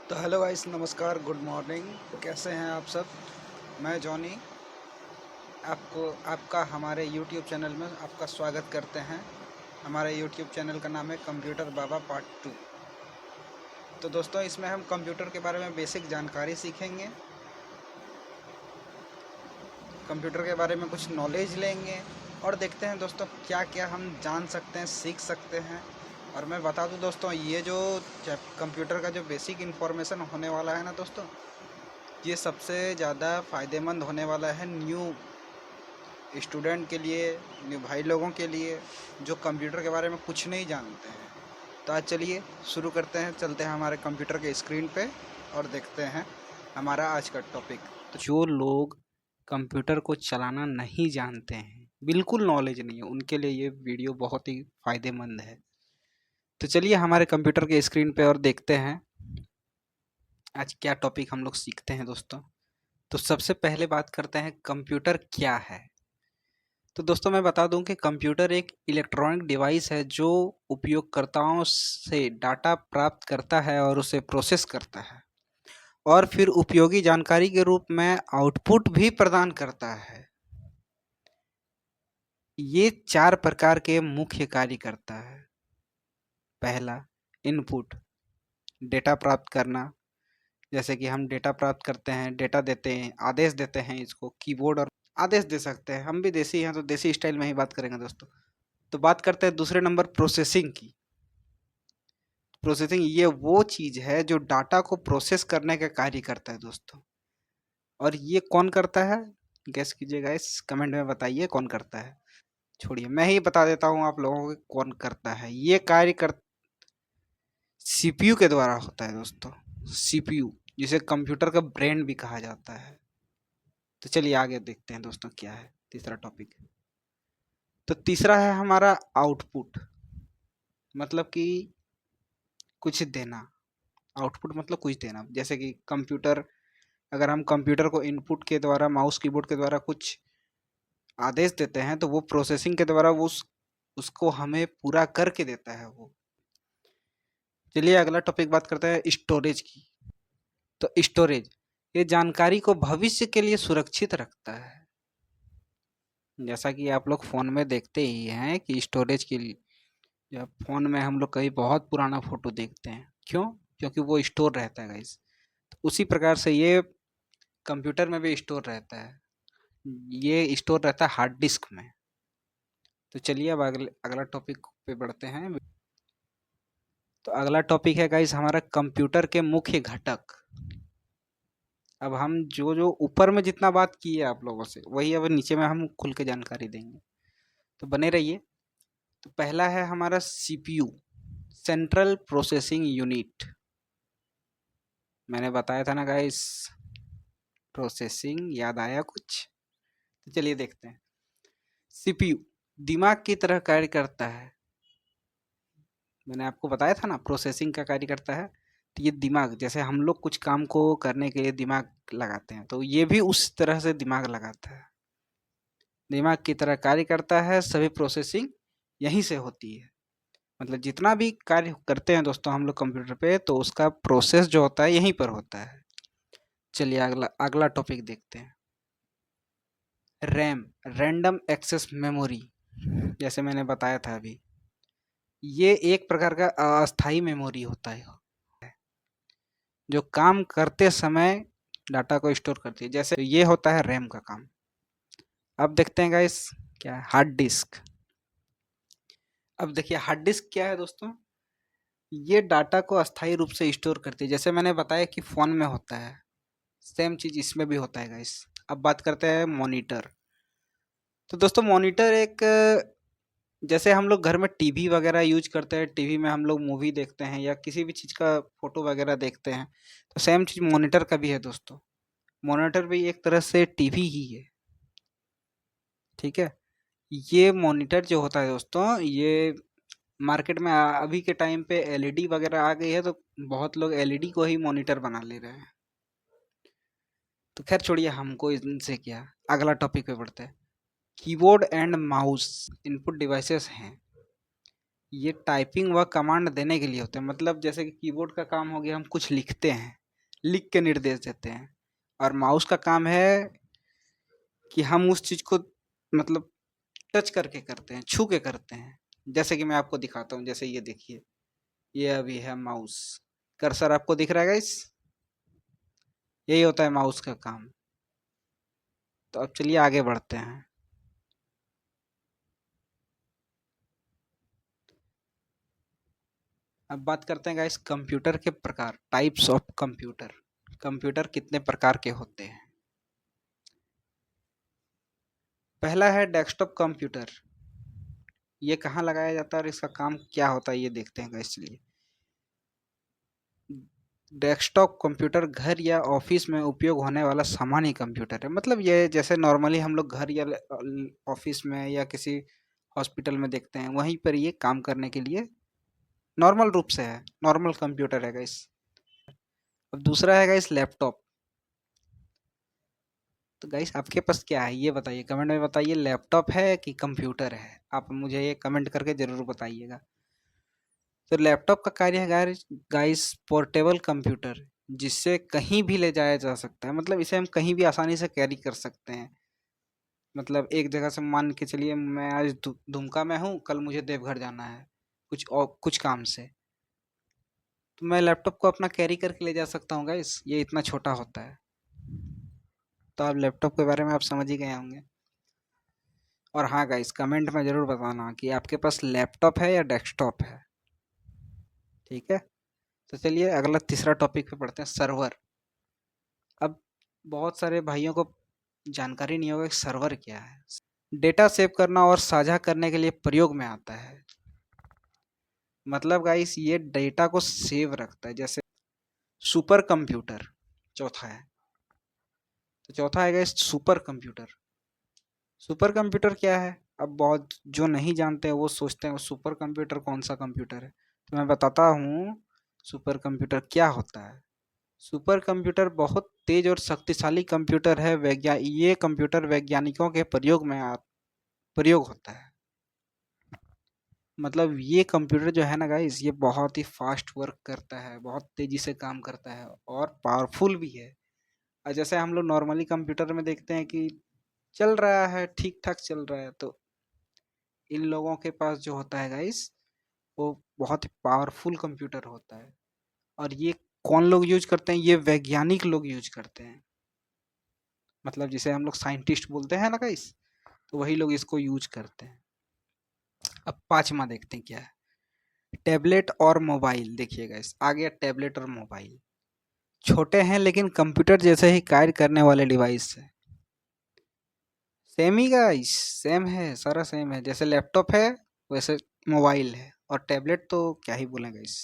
तो hello guys, नमस्कार, good morning. कैसे हैं आप सब? मैं जॉनी आपको आपका हमारे यूट्यूब चैनल में आपका स्वागत करते हैं। हमारे यूट्यूब चैनल का नाम है कंप्यूटर बाबा पार्ट 2। तो दोस्तों, इसमें हम कंप्यूटर के बारे में बेसिक जानकारी सीखेंगे, कंप्यूटर के बारे में कुछ नॉलेज लेंगे और देखते हैं दोस्तों क्या क्या हम जान सकते हैं, सीख सकते हैं। और मैं बता दूं दोस्तों, ये जो कंप्यूटर का जो बेसिक इन्फॉर्मेशन होने वाला है ना दोस्तों, ये सबसे ज़्यादा फ़ायदेमंद होने वाला है न्यू स्टूडेंट के लिए, न्यू भाई लोगों के लिए जो कंप्यूटर के बारे में कुछ नहीं जानते हैं। तो आज चलिए शुरू करते हैं, चलते हैं हमारे कंप्यूटर के स्क्रीन पे और देखते हैं हमारा आज का टॉपिक। तो जो लोग कंप्यूटर को चलाना नहीं जानते हैं, बिल्कुल नॉलेज नहीं है, उनके लिए ये वीडियो बहुत ही फ़ायदेमंद है। तो चलिए हमारे कंप्यूटर के स्क्रीन पे और देखते हैं आज क्या टॉपिक हम लोग सीखते हैं दोस्तों। तो सबसे पहले बात करते हैं कंप्यूटर क्या है। तो दोस्तों मैं बता दूं कि कंप्यूटर एक इलेक्ट्रॉनिक डिवाइस है जो उपयोगकर्ताओं से डाटा प्राप्त करता है और उसे प्रोसेस करता है और फिर उपयोगी जानकारी के रूप में आउटपुट भी प्रदान करता है। ये 4 प्रकार के मुख्य कार्य करता है। पहला, इनपुट, डेटा प्राप्त करना। जैसे कि हम डेटा प्राप्त करते हैं, डेटा देते हैं, आदेश देते हैं, इसको कीबोर्ड और आदेश दे सकते हैं। हम भी देसी हैं तो देसी स्टाइल में ही बात करेंगे दोस्तों। तो बात करते हैं दूसरे नंबर प्रोसेसिंग की। प्रोसेसिंग ये वो चीज है जो डाटा को प्रोसेस करने का कार्य करता है दोस्तों। और ये कौन करता है? गेस कीजिएगा, इस कमेंट में बताइए कौन करता है। छोड़िए, मैं ही बता देता हूँ आप लोगों को कौन करता है। ये कार्य कर सीपीयू के द्वारा होता है दोस्तों। सीपीयू, जिसे कंप्यूटर का ब्रेन भी कहा जाता है। तो चलिए आगे देखते हैं दोस्तों क्या है तीसरा टॉपिक। तो तीसरा है हमारा आउटपुट, मतलब कि कुछ देना। आउटपुट मतलब कुछ देना। जैसे कि कंप्यूटर, अगर हम कंप्यूटर को इनपुट के द्वारा, माउस कीबोर्ड के द्वारा कुछ आदेश देते हैं तो वो प्रोसेसिंग के द्वारा वो उसको हमें पूरा करके देता है वो। चलिए अगला टॉपिक बात करते हैं स्टोरेज की। तो स्टोरेज ये जानकारी को भविष्य के लिए सुरक्षित रखता है। जैसा कि आप लोग फ़ोन में देखते ही हैं कि स्टोरेज के लिए, जब फ़ोन में हम लोग कभी बहुत पुराना फ़ोटो देखते हैं, क्यों? क्योंकि वो स्टोर रहता है गाइस। तो उसी प्रकार से ये कंप्यूटर में भी स्टोर रहता है। ये स्टोर रहता है हार्ड डिस्क में। तो चलिए अब अगला टॉपिक पे बढ़ते हैं। तो अगला टॉपिक है गाइस हमारा कंप्यूटर के मुख्य घटक। अब हम जो जो ऊपर में जितना बात की है आप लोगों से, वही अब नीचे में हम खुल के जानकारी देंगे, तो बने रहिए। तो पहला है हमारा सीपीयू, सेंट्रल प्रोसेसिंग यूनिट। मैंने बताया था ना गाइस, प्रोसेसिंग याद आया कुछ? तो चलिए देखते हैं। सीपीयू दिमाग की तरह कार्य करता है। मैंने आपको बताया था ना प्रोसेसिंग का कार्य करता है। तो ये दिमाग, जैसे हम लोग कुछ काम को करने के लिए दिमाग लगाते हैं, तो ये भी उस तरह से दिमाग लगाता है। दिमाग की तरह कार्य करता है, सभी प्रोसेसिंग यहीं से होती है। मतलब जितना भी कार्य करते हैं दोस्तों हम लोग कंप्यूटर पे, तो उसका प्रोसेस जो होता है यहीं पर होता है। चलिए अगला अगला टॉपिक देखते हैं। RAM, random access memory. जैसे मैंने बताया था अभी, ये एक प्रकार का अस्थाई मेमोरी होता है जो काम करते समय डाटा को स्टोर करती है। जैसे ये होता है रैम का काम। अब देखते हैं गाइस क्या है हार्ड डिस्क। अब देखिए हार्ड डिस्क क्या है दोस्तों। ये डाटा को अस्थायी रूप से स्टोर करती है, जैसे मैंने बताया कि फोन में होता है, सेम चीज इसमें भी होता है गाइस। अब बात करते हैं मॉनिटर। तो दोस्तों मॉनिटर एक, जैसे हम लोग घर में टीवी वगैरह यूज करते हैं, टीवी में हम लोग मूवी देखते हैं या किसी भी चीज़ का फोटो वगैरह देखते हैं, तो सेम चीज़ मॉनिटर का भी है दोस्तों। मॉनिटर भी एक तरह से टीवी ही है, ठीक है। ये मॉनिटर जो होता है दोस्तों, ये मार्केट में अभी के टाइम पे एलईडी वगैरह आ गई है, तो बहुत लोग एलईडी को ही मॉनिटर बना ले रहे हैं। तो खैर छोड़िए, हमको इनसे क्या, अगला टॉपिक पे बढ़ते हैं। Keyboard and mouse input devices हैं। ये टाइपिंग व कमांड देने के लिए होते हैं, मतलब जैसे कि कीबोर्ड का काम हो गया, हम कुछ लिखते हैं, लिख के निर्देश देते हैं, और माउस का काम है कि हम उस चीज को मतलब टच करके करते हैं, छू के करते हैं। जैसे कि मैं आपको दिखाता हूँ, जैसे ये देखिए, ये अभी है माउस, कर्सर आपको दिख रहा है गाइस, यही होता है माउस का काम। तो अब चलिए आगे बढ़ते हैं। अब बात करते हैं गाइस कंप्यूटर के प्रकार, टाइप्स ऑफ कंप्यूटर। कंप्यूटर कितने प्रकार के होते हैं? पहला है डेस्कटॉप कंप्यूटर। ये कहाँ लगाया जाता है और इसका काम क्या होता है, ये देखते हैं गाइस। चलिए, डेस्कटॉप कंप्यूटर घर या ऑफिस में उपयोग होने वाला सामान्य कंप्यूटर है। मतलब ये जैसे नॉर्मली हम लोग घर या ऑफिस में या किसी हॉस्पिटल में देखते हैं, वहीं पर ये काम करने के लिए नॉर्मल रूप से है, नॉर्मल कंप्यूटर है गाइस। अब दूसरा है गाइस लैपटॉप। तो गाइस आपके पास क्या है ये बताइए, कमेंट में बताइए, लैपटॉप है कि कंप्यूटर है? आप मुझे ये कमेंट करके जरूर बताइएगा। तो लैपटॉप का कार्य है गाइस, पोर्टेबल कंप्यूटर, जिससे कहीं भी ले जाया जा सकता है। मतलब इसे हम कहीं भी आसानी से कैरी कर सकते हैं। मतलब एक जगह से मान के चलिए, मैं आज दुमका में हूँ, कल मुझे देवघर जाना है कुछ काम से, तो मैं लैपटॉप को अपना कैरी करके ले जा सकता हूँ गाइस, ये इतना छोटा होता है। तो आप लैपटॉप के बारे में आप समझ ही गए होंगे। और हाँ गाइस, कमेंट में ज़रूर बताना कि आपके पास लैपटॉप है या डेस्कटॉप है। ठीक है, तो चलिए अगला तीसरा टॉपिक पे पढ़ते हैं, सर्वर। अब बहुत सारे भाइयों को जानकारी नहीं होगा कि सर्वर क्या है। डेटा सेव करना और साझा करने के लिए प्रयोग में आता है। मतलब गाइस ये डेटा को सेव रखता है। जैसे सुपर कंप्यूटर चौथा है, तो चौथा है guys super computer. Super computer क्या है? अब बहुत जो नहीं जानते हैं वो सोचते हैं सुपर कंप्यूटर कौन सा कंप्यूटर है, तो मैं बताता हूँ सुपर कंप्यूटर क्या होता है। सुपर कंप्यूटर बहुत तेज और शक्तिशाली कंप्यूटर है। ये कंप्यूटर वैज्ञानिकों के प्रयोग होता है। मतलब ये कंप्यूटर जो है ना गाइस, ये बहुत ही फास्ट वर्क करता है, बहुत तेजी से काम करता है और पावरफुल भी है। और जैसे हम लोग नॉर्मली कंप्यूटर में देखते हैं कि चल रहा है, ठीक ठाक चल रहा है, तो इन लोगों के पास जो होता है गाइस, वो बहुत ही पावरफुल कंप्यूटर होता है। और ये कौन लोग यूज करते हैं? ये वैज्ञानिक लोग यूज करते हैं। मतलब जिसे हम लोग साइंटिस्ट बोलते हैं ना गाइस, तो वही लोग इसको यूज करते हैं। अब पांचवा देखते हैं क्या है, टैबलेट और मोबाइल। देखिए गाइस, आ गया टैबलेट और मोबाइल। छोटे हैं लेकिन कंप्यूटर जैसे ही कार्य करने वाले डिवाइस है। सेम ही गाइस, सेम है, सारा सेम है। जैसे लैपटॉप है वैसे मोबाइल है, और टैबलेट तो क्या ही बोलें गाइस।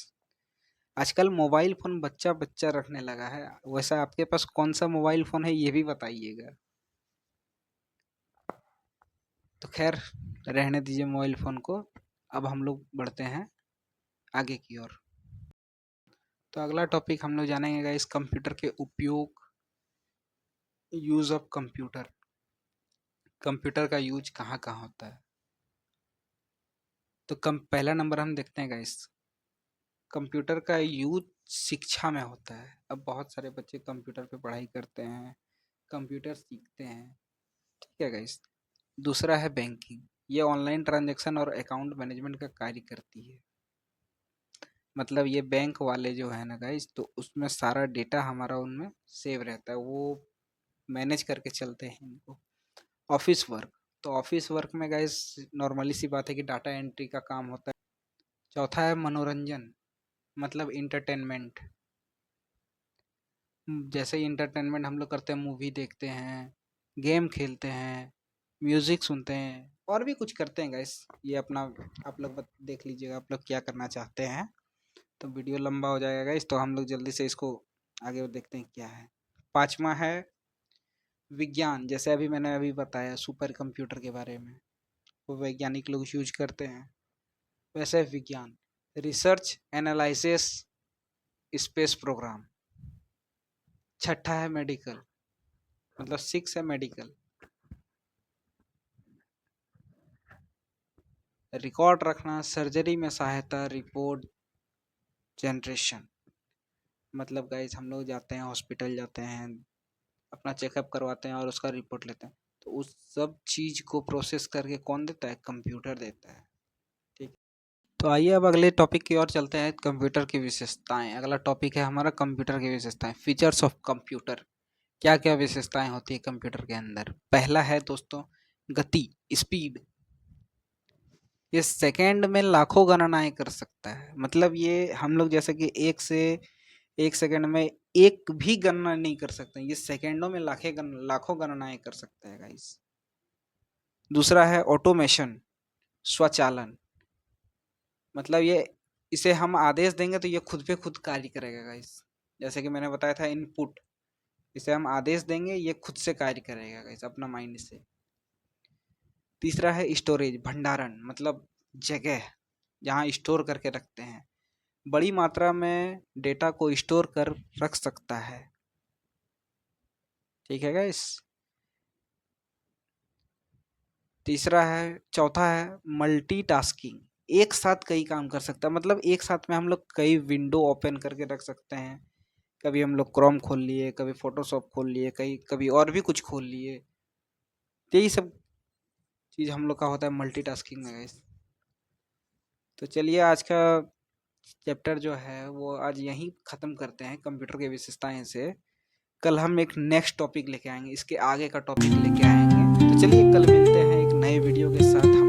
आजकल मोबाइल फोन बच्चा बच्चा रखने लगा है। वैसा आपके पास कौन सा मोबाइल फोन है ये भी बताइएगा। तो खैर, रहने दीजिए मोबाइल फ़ोन को। अब हम लोग बढ़ते हैं आगे की ओर। तो अगला टॉपिक हम लोग जानेंगे गाइस कंप्यूटर के उपयोग, यूज़ ऑफ कंप्यूटर। कंप्यूटर का यूज कहाँ कहाँ होता है? तो कम पहला नंबर हम देखते हैं गाइस, कंप्यूटर का यूज शिक्षा में होता है। अब बहुत सारे बच्चे कंप्यूटर पे पढ़ाई करते हैं, कंप्यूटर सीखते हैं। ठीक है गाइस। दूसरा है बैंकिंग। ये ऑनलाइन ट्रांजैक्शन और अकाउंट मैनेजमेंट का कार्य करती है। मतलब ये बैंक वाले जो है ना गाइस, तो उसमें सारा डेटा हमारा उनमें सेव रहता है, वो मैनेज करके चलते हैं इनको। ऑफिस वर्क, तो ऑफिस वर्क में गाइस नॉर्मली सी बात है कि डाटा एंट्री का काम होता है। चौथा है मनोरंजन, मतलब इंटरटेनमेंट। जैसे इंटरटेनमेंट हम लोग करते हैं, मूवी देखते हैं, गेम खेलते हैं, म्यूजिक सुनते हैं, और भी कुछ करते हैं गाइस। ये अपना आप लोग देख लीजिएगा आप लोग क्या करना चाहते हैं। तो वीडियो लंबा हो जाएगा गाइस, तो हम लोग जल्दी से इसको आगे देखते हैं क्या है। पांचवा है विज्ञान। जैसे अभी मैंने अभी बताया सुपर कंप्यूटर के बारे में, वो वैज्ञानिक लोग यूज करते हैं। वैसे विज्ञान, रिसर्च एनालिसिस, स्पेस प्रोग्राम। छठा है मेडिकल, मतलब सिक्स है मेडिकल। रिकॉर्ड रखना, सर्जरी में सहायता, रिपोर्ट जनरेशन। मतलब गाइस हम लोग जाते हैं हॉस्पिटल, जाते हैं अपना चेकअप करवाते हैं और उसका रिपोर्ट लेते हैं, तो उस सब चीज को प्रोसेस करके कौन देता है? कंप्यूटर देता है। ठीक, तो आइए अब अगले टॉपिक की ओर चलते हैं, कंप्यूटर की विशेषताएं। अगला टॉपिक है हमारा कंप्यूटर की विशेषताएं, फीचर्स ऑफ कंप्यूटर। क्या क्या विशेषताएं होती है कंप्यूटर के अंदर? पहला है दोस्तों गति, स्पीड। ये सेकंड में लाखों गणनाएं कर सकता है। मतलब ये हम लोग जैसे कि एक सेकंड में एक भी गणना नहीं कर सकते, ये सेकंडों में लाखों गणनाएं कर सकता है गाइस। दूसरा है ऑटोमेशन, स्वचालन। मतलब ये इसे हम आदेश देंगे तो ये खुद पे खुद कार्य करेगा गाइस। जैसे कि मैंने बताया था इनपुट, इसे हम आदेश देंगे ये खुद से कार्य करेगा गाइस अपना माइंड से। तीसरा है स्टोरेज, भंडारण, मतलब जगह जहाँ स्टोर करके रखते हैं, बड़ी मात्रा में डेटा को स्टोर कर रख सकता है। ठीक है गाइस। चौथा है मल्टीटास्किंग, एक साथ कई काम कर सकता है। मतलब एक साथ में हम लोग कई विंडो ओपन करके रख सकते हैं। कभी हम लोग क्रोम खोल लिए, कभी फोटोशॉप खोल लिए, कभी और भी कुछ खोल लिए। तो यही सब चीज़ हम लोग का होता है मल्टीटास्किंग में गाइस। तो चलिए आज का चैप्टर जो है वो आज यहीं ख़त्म करते हैं कंप्यूटर की विशेषताएं से। कल हम एक नेक्स्ट टॉपिक लेके आएंगे, इसके आगे का टॉपिक लेके आएंगे। तो चलिए कल मिलते हैं एक नए वीडियो के साथ।